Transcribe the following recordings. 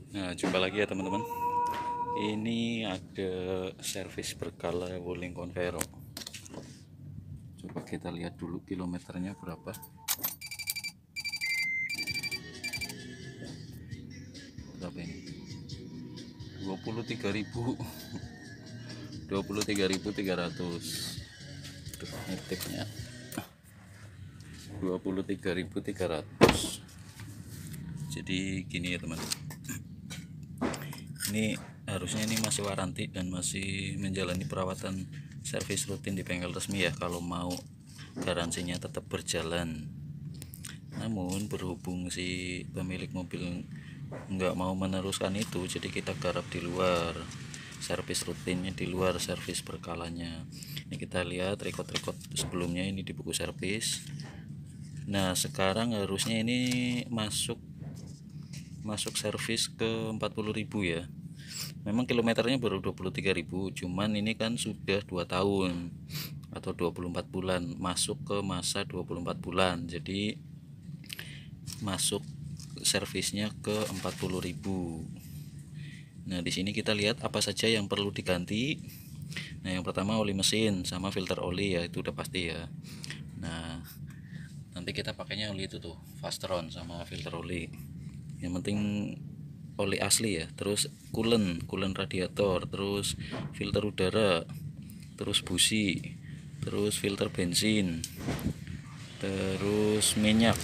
Nah, jumpa lagi ya teman-teman. Ini ada servis berkala Wuling Convero. Coba kita lihat dulu kilometernya berapa. Berapa ini? 23.000. 23.300. Tuh, nitipnya 23.300. Jadi gini ya teman. Ini harusnya ini masih waranti dan masih menjalani perawatan servis rutin di bengkel resmi ya, kalau mau garansinya tetap berjalan. Namun berhubung si pemilik mobil nggak mau meneruskan itu, jadi kita garap di luar, servis rutinnya di luar servis berkalanya. Ini kita lihat rekod-rekod sebelumnya ini di buku servis. Nah sekarang harusnya ini masuk servis ke 40.000 ya. Memang kilometernya baru 23.000, cuman ini kan sudah 2 tahun atau 24 bulan, masuk ke masa 24 bulan. Jadi masuk servisnya ke 40.000. Nah, di sini kita lihat apa saja yang perlu diganti. Nah, yang pertama oli mesin sama filter oli ya, itu udah pasti ya. Nah, nanti kita pakainya oli itu tuh, Fastron sama filter oli. Yang penting oli asli ya. Terus coolant radiator, terus filter udara, terus busi, terus filter bensin, terus minyak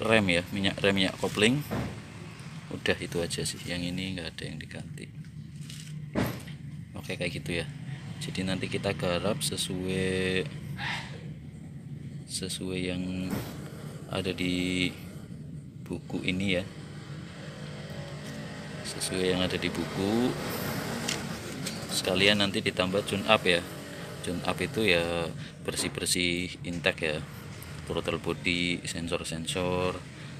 rem ya, minyak kopling. Udah itu aja sih, yang ini nggak ada yang diganti. Oke, kayak gitu ya. Jadi nanti kita garap sesuai yang ada di buku ini ya, sesuai yang ada di buku. Sekalian nanti ditambah tune up ya. Tune up itu ya bersih intake ya, throttle body, sensor,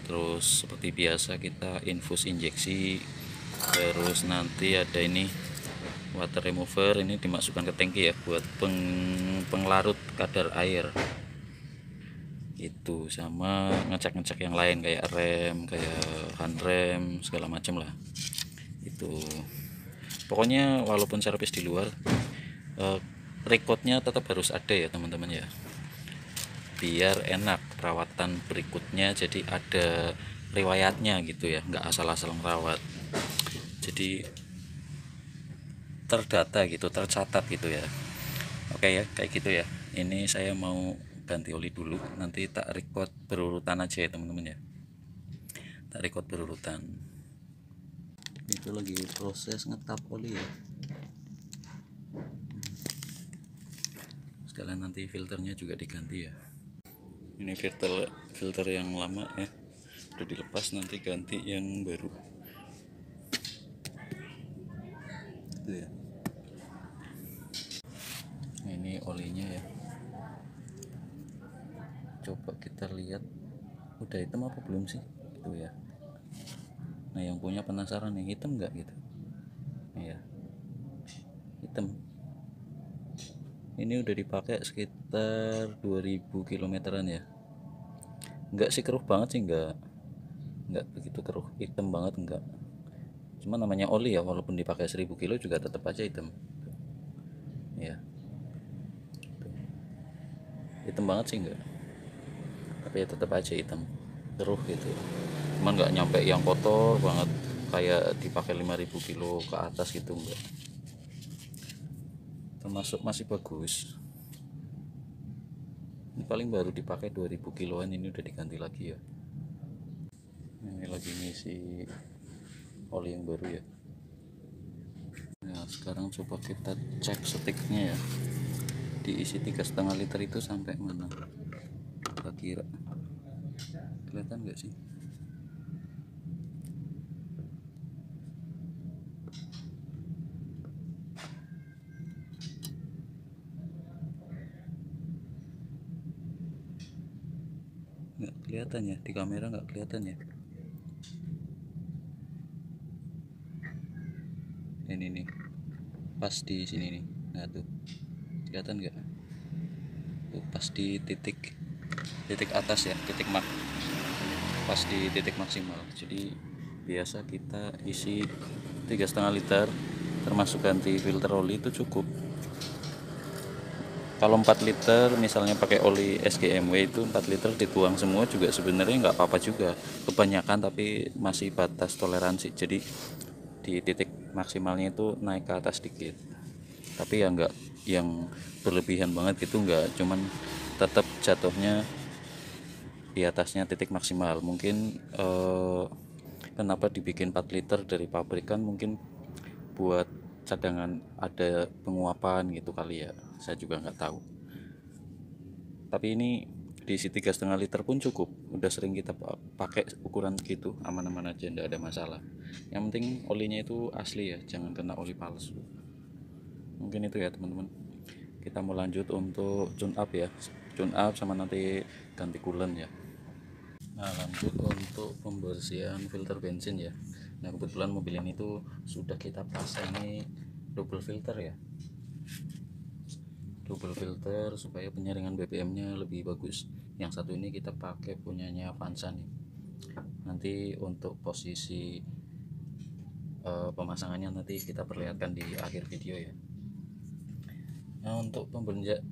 terus seperti biasa kita infus injeksi. Terus nanti ada ini water remover, ini dimasukkan ke tangki ya, buat penglarut kadar air itu, sama ngecek yang lain kayak rem, kayak handrem, segala macam lah itu. Pokoknya walaupun servis di luar, rekodnya tetap harus ada ya teman-teman ya, biar enak perawatan berikutnya. Jadi ada riwayatnya gitu ya, nggak asal-asal merawat. Jadi terdata gitu, tercatat gitu ya. Oke ya, kayak gitu ya. Ini saya mau ganti oli dulu, nanti tak record berurutan aja ya teman-teman ya, tak record berurutan. Itu lagi proses ngetap oli ya. Sekalian nanti filternya juga diganti ya. Ini filter yang lama ya, udah dilepas, nanti ganti yang baru itu ya. Ini olinya ya, coba kita lihat udah hitam apa belum sih itu ya. Nah yang punya penasaran nih, hitam nggak gitu ya, hitam. Ini udah dipakai sekitar 2000 kilometeran ya. Enggak sih keruh banget sih, enggak begitu keruh hitam banget, enggak. Cuma namanya oli ya, walaupun dipakai 1000 kilo juga tetap aja hitam ya. Hitam banget sih enggak, tapi ya tetap aja hitam, keruh gitu. Cuman nggak nyampe yang kotor banget kayak dipakai 5000 kilo ke atas gitu, enggak. Termasuk masih bagus. Ini paling baru dipakai 2000 kiloan, ini udah diganti lagi ya. Ini lagi ngisi oli yang baru ya. Nah sekarang coba kita cek stiknya ya, diisi 3,5 liter itu sampai mana kira-kira, kelihatan nggak sih? Nggak kelihatan ya, di kamera nggak kelihatan ya. Ini nih, pas di sini nih. Nah tuh kelihatan nggak tuh, pas di titik atas ya, pas di titik maksimal. Jadi biasa kita isi 3,5 liter termasuk ganti filter oli itu cukup. Kalau 4 liter misalnya pakai oli SGMW itu 4 liter dibuang semua juga sebenarnya nggak apa-apa juga, kebanyakan tapi masih batas toleransi, jadi di titik maksimalnya itu naik ke atas dikit, tapi ya nggak yang berlebihan banget gitu, nggak, cuman tetap jatuhnya di atasnya titik maksimal. Mungkin kenapa dibikin 4 liter dari pabrikan, mungkin buat cadangan ada penguapan gitu kali ya, saya juga nggak tahu. Tapi ini diisi 3,5 liter pun cukup, udah sering kita pakai ukuran gitu, aman-aman aja, nggak ada masalah. Yang penting olinya itu asli ya, jangan kena oli palsu. Mungkin itu ya teman-teman, kita mau lanjut untuk tune up ya, tune up sama nanti ganti coolant ya. Nah, lanjut untuk pembersihan filter bensin ya. Nah, kebetulan mobil ini tuh sudah kita pasangi double filter ya, double filter supaya penyaringan BBM nya lebih bagus. Yang satu ini kita pakai punyanya Avanza nih. Nanti untuk posisi pemasangannya nanti kita perlihatkan di akhir video ya. Nah, untuk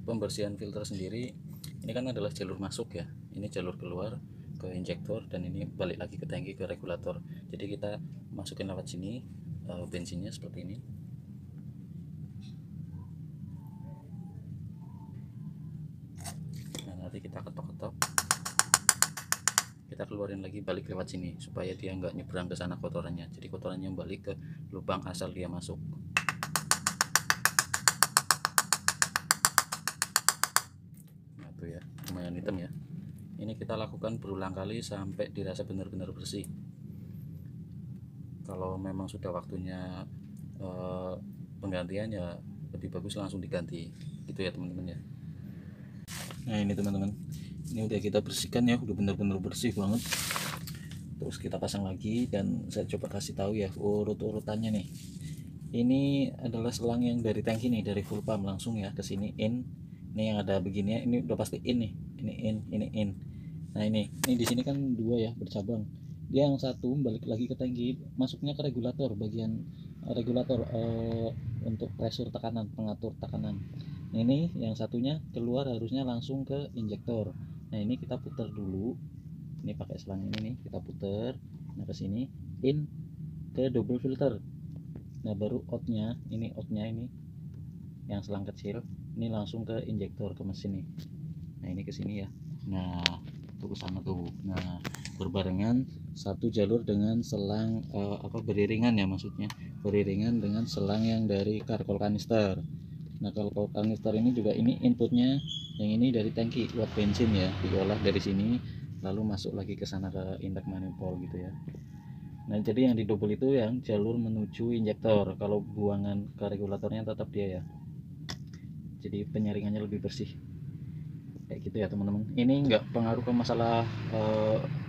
pembersihan filter sendiri, ini kan adalah jalur masuk ya, ini jalur keluar ke injektor, dan ini balik lagi ke tangki ke regulator. Jadi kita masukin lewat sini bensinnya seperti ini. Nah, nanti kita ketok-ketok, kita keluarin lagi balik lewat sini supaya dia nggak nyebrang ke sana kotorannya, jadi kotorannya balik ke lubang asal dia masuk. Nah tuh ya, lumayan hitam ya. Ini kita lakukan berulang kali sampai dirasa benar-benar bersih. Kalau memang sudah waktunya penggantian ya lebih bagus langsung diganti gitu ya teman-teman ya. Nah ini teman-teman, ini udah kita bersihkan ya, udah benar-benar bersih banget. Terus kita pasang lagi, dan saya coba kasih tahu ya urut-urutannya nih. Ini adalah selang yang dari tangki nih, dari full pump langsung ya ke sini in. Ini yang ada begini ya, ini udah pasti in nih, ini in, ini in. Nah ini di sini kan dua ya, bercabang. Dia yang satu balik lagi ke tangki, masuknya ke regulator, bagian regulator untuk pressure tekanan, pengatur tekanan. Nah, ini yang satunya keluar harusnya langsung ke injektor. Nah ini kita putar dulu, ini pakai selang ini nih, kita putar. Nah ke sini in ke double filter. Nah baru outnya ini yang selang kecil ini langsung ke injektor, ke mesin nih. Nah ini ke sini ya. Nah itu ke sana tuh. Nah berbarengan satu jalur dengan selang beriringan ya, maksudnya beriringan dengan selang yang dari karkol kanister. Nah karkol kanister ini juga, ini inputnya yang ini dari tangki uap bensin ya, diolah dari sini lalu masuk lagi ke sana ke indak manifold gitu ya. Nah jadi yang di double itu yang jalur menuju injektor, kalau buangan ke regulatornya tetap dia ya, jadi penyaringannya lebih bersih kayak gitu ya teman-teman. Ini enggak pengaruh ke masalah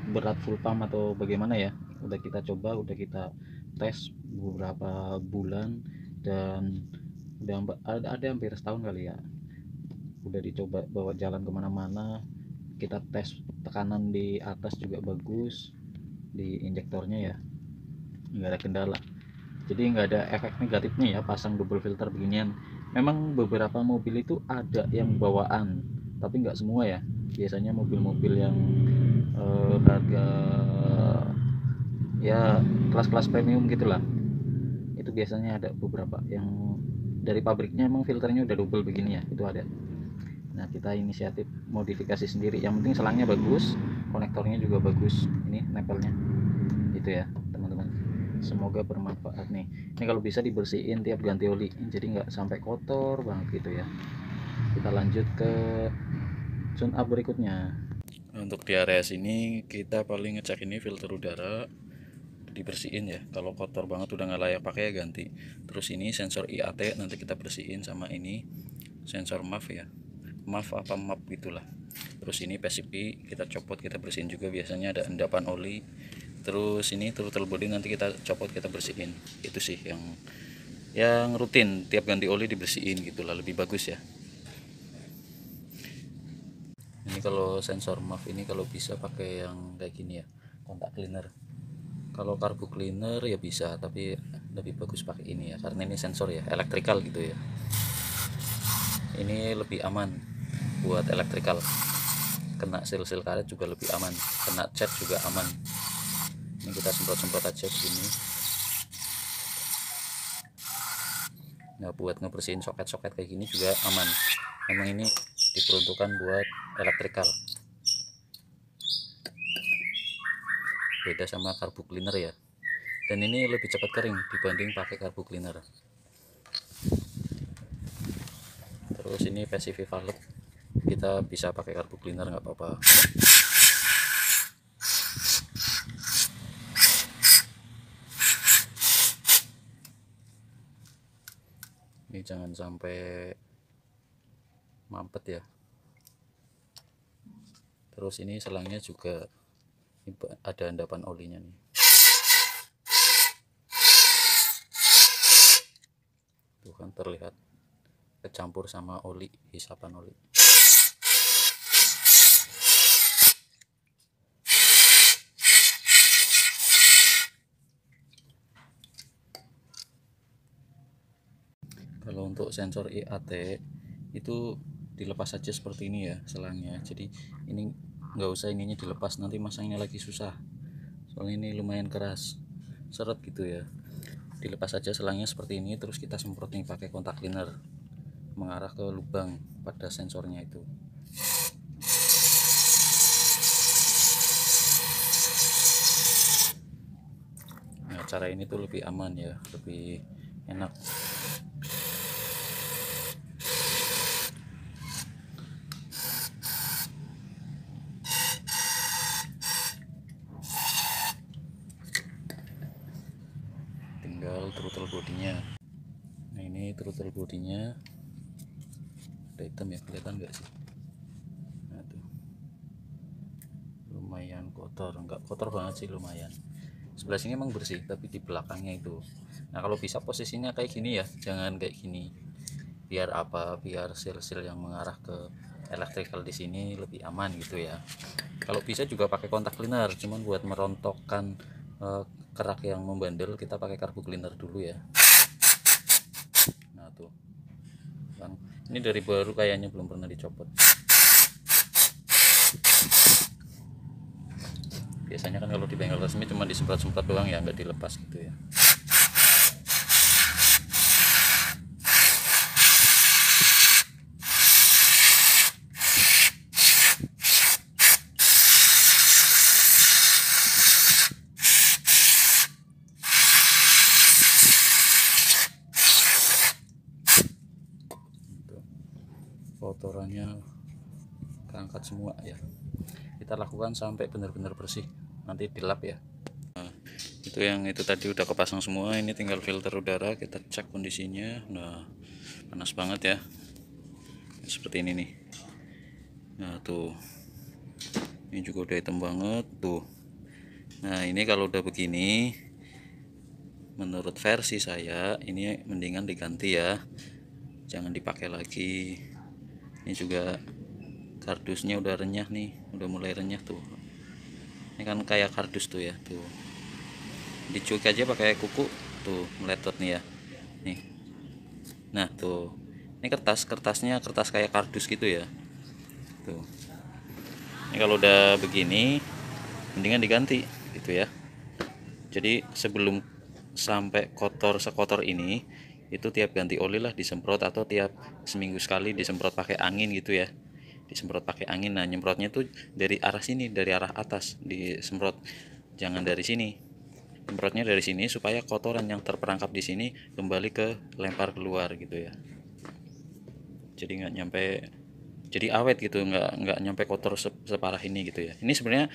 berat full pump atau bagaimana ya, udah kita coba, udah kita tes beberapa bulan, dan udah ada hampir setahun kali ya, udah dicoba bawa jalan kemana-mana, kita tes tekanan di atas juga bagus, di injektornya ya nggak ada kendala, jadi nggak ada efek negatifnya ya pasang double filter beginian. Memang beberapa mobil itu ada yang bawaan, tapi nggak semua ya, biasanya mobil-mobil yang harga ya kelas-kelas premium gitulah, itu biasanya ada beberapa yang dari pabriknya emang filternya udah double begini ya, itu ada. Nah kita inisiatif modifikasi sendiri, yang penting selangnya bagus, konektornya juga bagus, ini nempelnya itu ya teman-teman. Semoga bermanfaat nih. Ini kalau bisa dibersihin tiap ganti oli, jadi nggak sampai kotor banget gitu ya. Kita lanjut ke tune up berikutnya. Untuk di area sini kita paling ngecek ini filter udara dibersihin ya, kalau kotor banget udah nggak layak pakai ya ganti. Terus ini sensor IAT nanti kita bersihin, sama ini sensor MAF ya, MAF apa MAP gitulah. Terus ini PCB kita copot, kita bersihin juga, biasanya ada endapan oli. Terus ini throttle body nanti kita copot, kita bersihin. Itu sih yang rutin tiap ganti oli dibersihin gitulah, lebih bagus ya. Ini kalau sensor MAF ini kalau bisa pakai yang kayak gini ya, kontak cleaner. Kalau carbo cleaner ya bisa, tapi lebih bagus pakai ini ya, karena ini sensor ya, elektrikal gitu ya. Ini lebih aman buat elektrikal, kena sil-sil karet juga lebih aman, kena cat juga aman. Ini kita semprot-semprot aja begini. Nah, buat ngebersihin soket-soket kayak gini juga aman. Memang ini diperuntukkan buat elektrikal, beda sama carbo cleaner ya. Dan ini lebih cepat kering dibanding pakai carbo cleaner. Terus ini PCV valve, kita bisa pakai carbo cleaner nggak apa-apa. Ini jangan sampai mampet ya. Terus ini selangnya juga ada endapan olinya nih. Tuh kan terlihat kecampur sama oli, hisapan oli. Kalau untuk sensor IAT itu dilepas saja seperti ini ya selangnya. Jadi ini nggak usah ininya dilepas, nanti masangnya lagi susah. Soalnya ini lumayan keras, seret gitu ya. Dilepas saja selangnya seperti ini, terus kita semprot nih pakai kontak cleaner mengarah ke lubang pada sensornya itu. Nah, cara ini tuh lebih aman ya, lebih enak. Tinggal throttle bodinya. Nah, ini throttle bodinya ada hitam ya, kelihatan nggak sih? Nah, tuh lumayan kotor, nggak kotor banget sih, lumayan. Sebelah sini emang bersih, tapi di belakangnya itu. Nah, kalau bisa posisinya kayak gini ya, jangan kayak gini. Biar apa? Biar sil-sil yang mengarah ke elektrikal di sini lebih aman gitu ya. Kalau bisa juga pakai kontak cleaner, cuman buat merontokkan kerak yang membandel kita pakai carbo cleaner dulu ya. Nah tuh kan, ini dari baru kayaknya belum pernah dicopot. Biasanya kan kalau di bengkel resmi cuma disemprot-semprot doang ya, nggak dilepas gitu ya. Kotorannya keangkat semua ya. Kita lakukan sampai benar-benar bersih, nanti dilap ya. Nah, itu yang itu tadi udah kepasang semua, ini tinggal filter udara kita cek kondisinya. Nah, panas banget ya, seperti ini nih. Nah tuh, ini juga udah hitam banget tuh. Nah, ini kalau udah begini, menurut versi saya ini mendingan diganti ya, jangan dipakai lagi. Ini juga kardusnya udah renyah nih, udah mulai renyah tuh. Ini kan kayak kardus tuh ya, tuh dicuci aja pakai kuku tuh, meletot nih ya nih. Nah tuh, ini kertasnya kertas kayak kardus gitu ya tuh. Ini kalau udah begini mendingan diganti gitu ya. Jadi sebelum sampai kotor sekotor ini, itu tiap ganti oli lah disemprot, atau tiap seminggu sekali disemprot pakai angin gitu ya, disemprot pakai angin. Nah, nyemprotnya tuh dari arah sini, dari arah atas disemprot, jangan dari sini. Semprotnya dari sini supaya kotoran yang terperangkap di sini kembali ke lempar keluar gitu ya. Jadi nggak nyampe, jadi awet gitu, nggak nyampe kotor separah ini gitu ya. Ini sebenarnya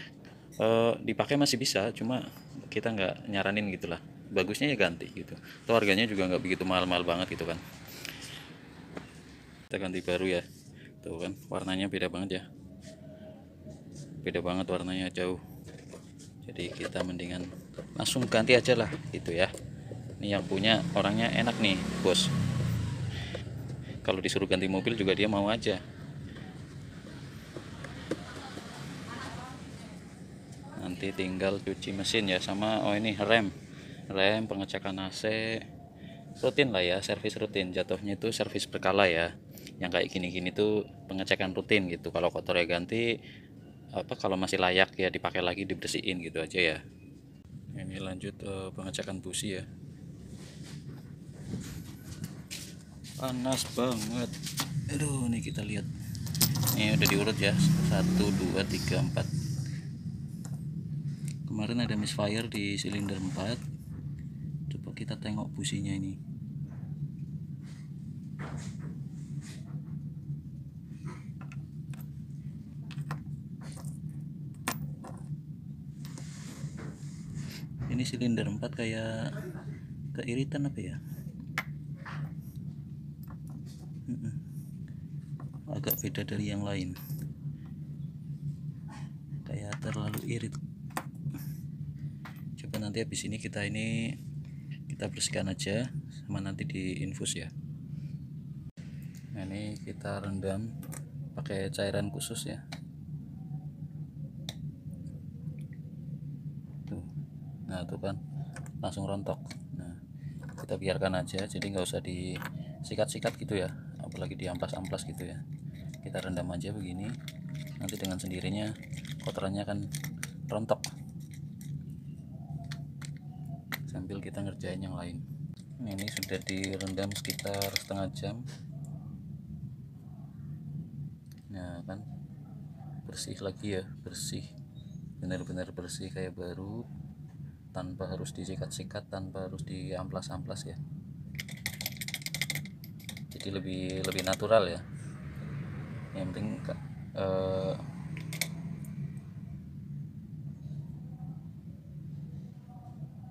dipakai masih bisa, cuma kita nggak nyaranin gitulah, bagusnya ya ganti gitu. Itu harganya juga nggak begitu mahal-mahal banget gitu kan. Kita ganti baru ya, tuh kan warnanya beda banget ya, beda banget warnanya, jauh. Jadi kita mendingan langsung ganti aja lah gitu ya. Ini yang punya orangnya enak nih bos, kalau disuruh ganti mobil juga dia mau aja. Mantap. nanti tinggal cuci mesin ya, sama ini rem pengecekan AC rutin lah ya, servis rutin, jatuhnya itu servis berkala ya. Yang kayak gini-gini tuh pengecekan rutin gitu. Kalau kotor ya ganti, kalau masih layak ya dipakai lagi, dibersihin gitu aja ya. Ini lanjut pengecekan busi ya. Panas banget. Aduh, nih kita lihat. Ini udah diurut ya. 1 2 3 4. Kemarin ada misfire di silinder 4. Coba kita tengok businya ini. Ini silinder 4 kayak keiritan apa ya, agak beda dari yang lain, kayak terlalu irit. Coba nanti habis ini kita bersihkan aja, sama nanti diinfus ya. Nah, ini kita rendam pakai cairan khusus ya. Nah tuh kan langsung rontok. Nah, kita biarkan aja, jadi nggak usah disikat-sikat gitu ya, apalagi diamplas-amplas gitu ya. Kita rendam aja begini, nanti dengan sendirinya kotorannya akan rontok sambil kita ngerjain yang lain. Ini sudah direndam sekitar setengah jam. Nah kan bersih lagi ya, bersih, benar-benar bersih kayak baru, tanpa harus disikat-sikat, tanpa harus diamplas-amplas ya. Jadi lebih natural ya. Yang penting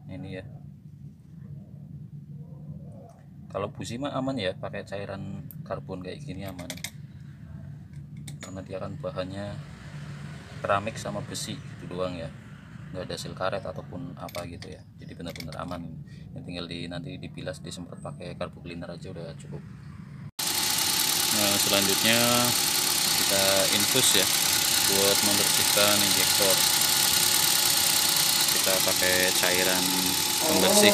ini ya. Kalau busi mah aman ya, pakai cairan karbon kayak gini aman, karena dia kan bahannya keramik sama besi itu doang ya, nggak ada sil karet ataupun apa gitu ya. Jadi benar-benar aman. Yang tinggal nanti dibilas, disemprot pakai carbo cleaner aja udah cukup. Nah, selanjutnya kita infus ya buat membersihkan injektor. Kita pakai cairan pembersih.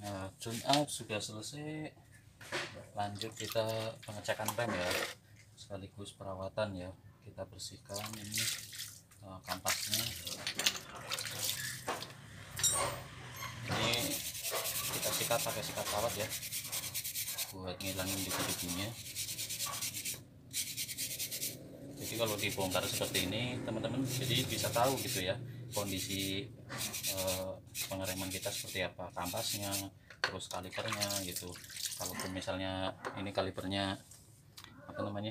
Nah, tune up sudah selesai. Lanjut kita pengecekan rem ya, sekaligus perawatan ya. Kita bersihkan ini kampasnya. Ini kita sikat pakai sikat kawat ya, buat ngilangin debu-debunya. Jadi kalau dibongkar seperti ini teman-teman, jadi bisa tahu gitu ya kondisi pengereman kita seperti apa, kampasnya, terus kalipernya gitu. Kalaupun misalnya ini kalipernya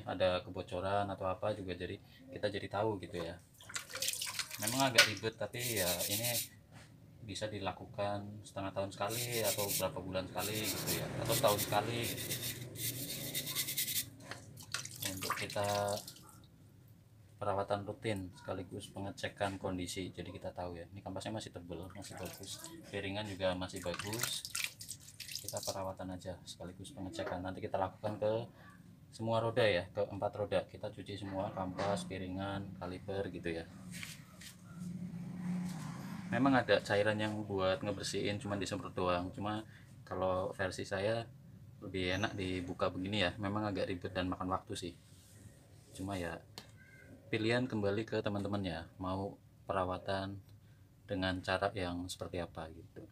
ada kebocoran atau apa juga, jadi kita jadi tahu gitu ya. Memang agak ribet, tapi ya ini bisa dilakukan setengah tahun sekali atau berapa bulan sekali gitu ya, atau setahun sekali gitu. Untuk kita perawatan rutin sekaligus pengecekan kondisi, jadi kita tahu ya ini kampasnya masih tebal, masih bagus, piringan juga masih bagus. Kita perawatan aja sekaligus pengecekan. Nanti kita lakukan ke semua roda ya, ke 4 roda kita cuci semua, kampas, piringan, kaliper gitu ya. Memang ada cairan yang buat ngebersihin cuma disemprot doang, cuma kalau versi saya lebih enak dibuka begini ya. Memang agak ribet dan makan waktu sih, cuma ya pilihan kembali ke teman-temannya, mau perawatan dengan cara yang seperti apa gitu.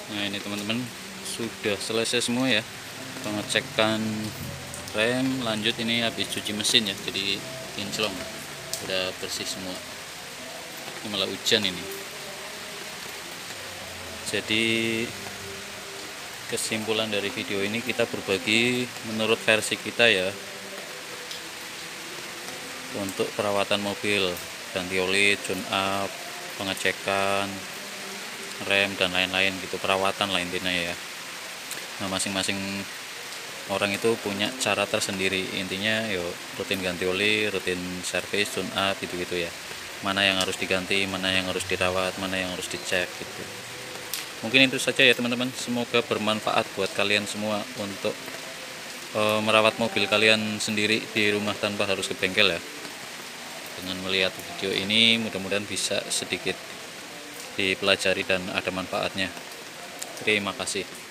Nah, ini teman-teman sudah selesai semua ya pengecekan rem. Lanjut ini habis cuci mesin ya, jadi kinclong udah bersih semua. Ini malah hujan ini. Jadi kesimpulan dari video ini, kita berbagi menurut versi kita ya untuk perawatan mobil, ganti oli, tune up, pengecekan rem dan lain-lain gitu, perawatan lah intinya ya. Nah, masing-masing orang itu punya cara tersendiri, intinya yuk rutin ganti oli, rutin servis, tune up gitu-gitu ya. Mana yang harus diganti, mana yang harus dirawat, mana yang harus dicek gitu. Mungkin itu saja ya teman-teman, semoga bermanfaat buat kalian semua untuk merawat mobil kalian sendiri di rumah tanpa harus ke bengkel ya. Dengan melihat video ini mudah-mudahan bisa sedikit dipelajari dan ada manfaatnya. Terima kasih.